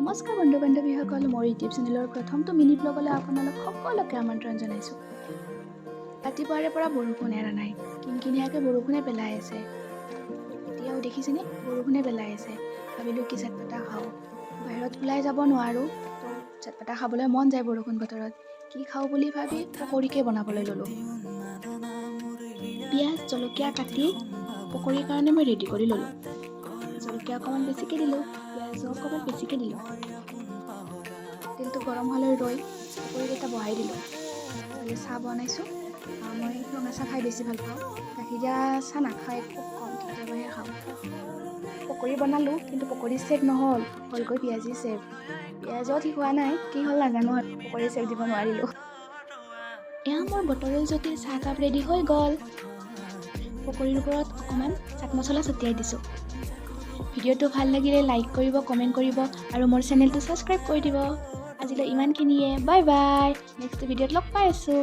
নমস্কাৰ বন্ধু বান্ধৱীসকল, মোৰ ইউটিউব চেনেলৰ প্ৰথমটো মিনি ব্লগলৈ আপোনালোক সকলোকে আমন্ত্ৰণ জনাইছোঁ। ৰাতিপুৱাৰে পৰা বৰষুণ এৰা নাই, কিনকিনীয়াকৈ বৰষুণে পেলাই আছে। এতিয়াও দেখিছেনে বৰষুণে পেলাই আছে। ভাবিলোঁ কি চটপটা খাওঁ, বাহিৰত ওলাই যাব নোৱাৰোঁ, তো চটপটা খাবলৈ মন যায় বৰষুণ বতৰত। কি খাওঁ বুলি ভাবি পকৰীকে বনাবলৈ ল'লোঁ। পিঁয়াজ জলকীয়া কাটি পকৰীৰ কাৰণে মই ৰেডি কৰি ল'লোঁ। জলকীয়া অকণমান বেছিকৈ দিলোঁ, পিঁয়াজো অকণমান বেছিকৈ দিলোঁ। তেলটো গৰম হ'লৈ ৰৈ পকৰীকেইটা বহাই দিলোঁ। ইফালে চাহ বনাইছোঁ। মই ৰঙা চাহ খাই বেছি ভাল পাওঁ, গাখীৰ দিয়া চাহ নাখায়, খুব কম কেতিয়াবাহে খাওঁ। পকৰী বনালোঁ, কিন্তু পকৰী চেভ হ'লগৈ পিঁয়াজি চেভ। পিঁয়াজো ঠিক হোৱা নাই, কি হ'ল নাজানো আৰু পকৰী চেভ দিব নোৱাৰিলোঁ। এয়া মোৰ বটলৰ জটিল চাহকাপ ৰেডি হৈ গ'ল। পকৰীৰ ওপৰত অকণমান চাট মছলা ছটিয়াই দিছোঁ। ভিডিঅ'টো ভাল লাগিলে লাইক কৰিব, কমেণ্ট কৰিব আৰু মোৰ চেনেলটো ছাবস্ক্ৰাইব কৰি দিব। আজিলৈ ইমানখিনিয়ে, বাই বাই। নেক্সট ভিডিঅ'ত লগ পাই আছোঁ।